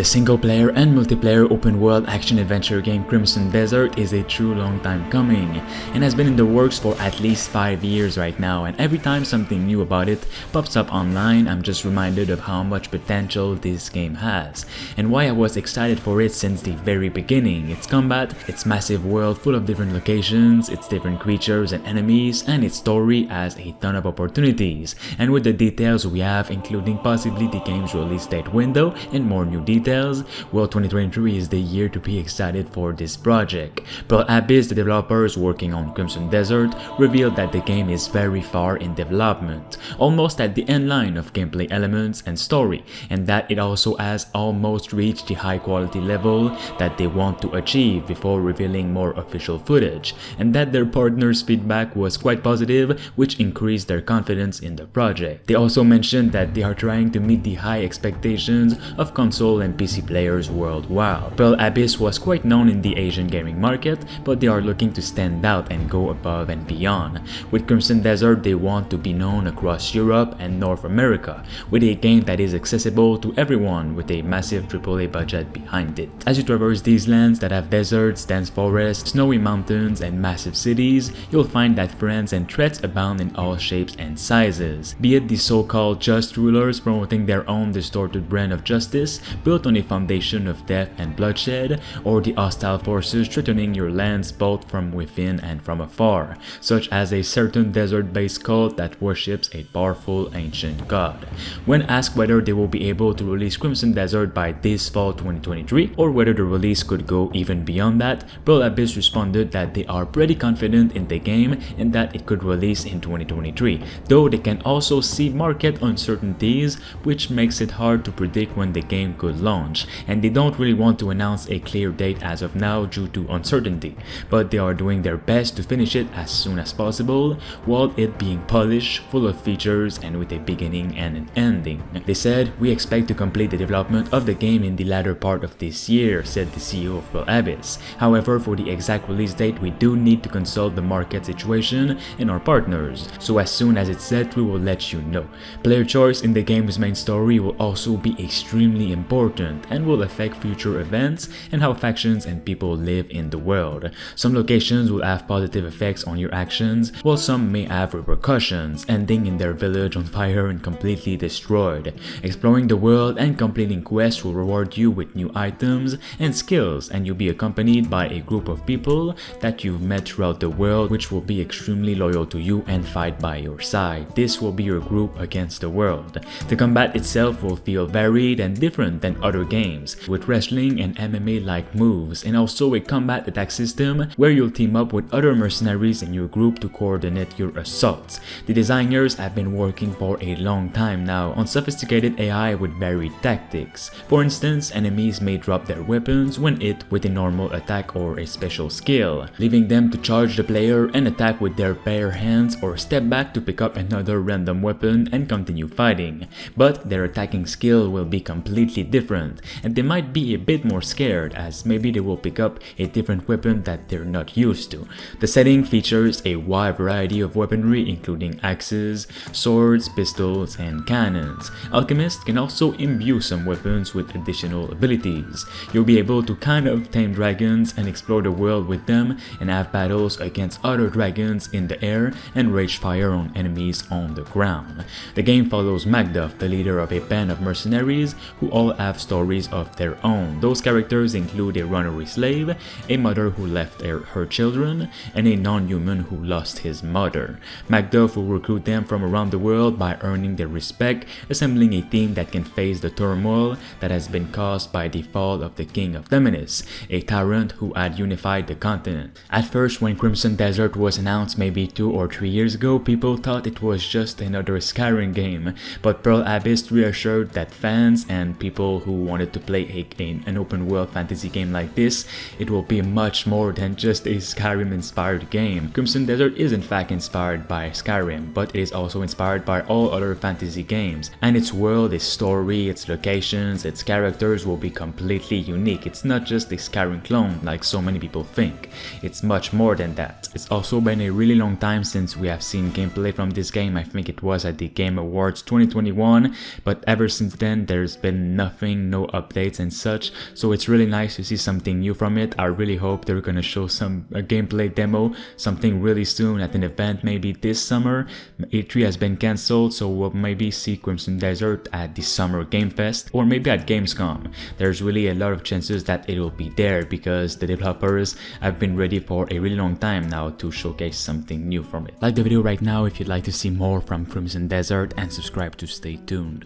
The single-player and multiplayer open-world action-adventure game Crimson Desert is a true long time coming and has been in the works for at least 5 years right now, and every time something new about it pops up online, I'm just reminded of how much potential this game has and why I was excited for it since the very beginning. Its combat, its massive world full of different locations, its different creatures and enemies, and its story has a ton of opportunities. And with the details we have, including possibly the game's release date window and more new details, well, 2023 is the year to be excited for this project. Pearl Abyss, the developers working on Crimson Desert, revealed that the game is very far in development, almost at the end line of gameplay elements and story, and that it also has almost reached the high quality level that they want to achieve before revealing more official footage, and that their partners' feedback was quite positive, which increased their confidence in the project. They also mentioned that they are trying to meet the high expectations of console and PC players worldwide. Pearl Abyss was quite known in the Asian gaming market, but they are looking to stand out and go above and beyond. With Crimson Desert, they want to be known across Europe and North America, with a game that is accessible to everyone with a massive AAA budget behind it. As you traverse these lands that have deserts, dense forests, snowy mountains, and massive cities, you'll find that friends and threats abound in all shapes and sizes. Be it the so-called just rulers promoting their own distorted brand of justice, built on a foundation of death and bloodshed, or the hostile forces threatening your lands both from within and from afar, such as a certain desert-based cult that worships a powerful ancient god. When asked whether they will be able to release Crimson Desert by this fall 2023, or whether the release could go even beyond that, Pearl Abyss responded that they are pretty confident in the game and that it could release in 2023, though they can also see market uncertainties, which makes it hard to predict when the game could launch, and they don't really want to announce a clear date as of now due to uncertainty, but they are doing their best to finish it as soon as possible, while it being polished, full of features, and with a beginning and an ending. They said, "We expect to complete the development of the game in the latter part of this year," said the CEO of Pearl Abyss. "However, for the exact release date, we do need to consult the market situation and our partners, so as soon as it's set, we will let you know. Player choice in the game's main story will also be extremely important and will affect future events and how factions and people live in the world. Some locations will have positive effects on your actions, while some may have repercussions, ending in their village on fire and completely destroyed. Exploring the world and completing quests will reward you with new items and skills, and you'll be accompanied by a group of people that you've met throughout the world, which will be extremely loyal to you and fight by your side. This will be your group against the world. The combat itself will feel varied and different than other games, with wrestling and MMA-like moves, and also a combat attack system where you'll team up with other mercenaries in your group to coordinate your assaults. The designers have been working for a long time now on sophisticated AI with varied tactics. For instance, enemies may drop their weapons when hit with a normal attack or a special skill, leaving them to charge the player and attack with their bare hands or step back to pick up another random weapon and continue fighting. But their attacking skill will be completely different, and they might be a bit more scared as maybe they will pick up a different weapon that they're not used to. The setting features a wide variety of weaponry including axes, swords, pistols, and cannons. Alchemists can also imbue some weapons with additional abilities. You'll be able to kind of tame dragons and explore the world with them and have battles against other dragons in the air and rage fire on enemies on the ground. The game follows Macduff, the leader of a band of mercenaries who all have stories of their own. Those characters include a runaway slave, a mother who left her children, and a non-human who lost his mother. Macduff will recruit them from around the world by earning their respect, assembling a team that can face the turmoil that has been caused by the fall of the King of Temenis, a tyrant who had unified the continent. At first, when Crimson Desert was announced maybe 2 or 3 years ago, people thought it was just another Skyrim game, but Pearl Abyss reassured that fans and people who wanted to play an open world fantasy game like this, it will be much more than just a Skyrim inspired game. Crimson Desert is in fact inspired by Skyrim, but it is also inspired by all other fantasy games, and its world, its story, its locations, its characters will be completely unique. It's not just a Skyrim clone like so many people think. It's much more than that. It's also been a really long time since we have seen gameplay from this game. I think it was at the Game Awards 2021, but ever since then there's been nothing no updates and such, so it's really nice to see something new from it. I really hope they're gonna show a gameplay demo, something really soon at an event, maybe this summer. E3 has been cancelled, so we'll maybe see Crimson Desert at the Summer Game Fest or maybe at Gamescom. There's really a lot of chances that it will be there because the developers have been ready for a really long time now to showcase something new from it. Like the video right now if you'd like to see more from Crimson Desert and subscribe to stay tuned.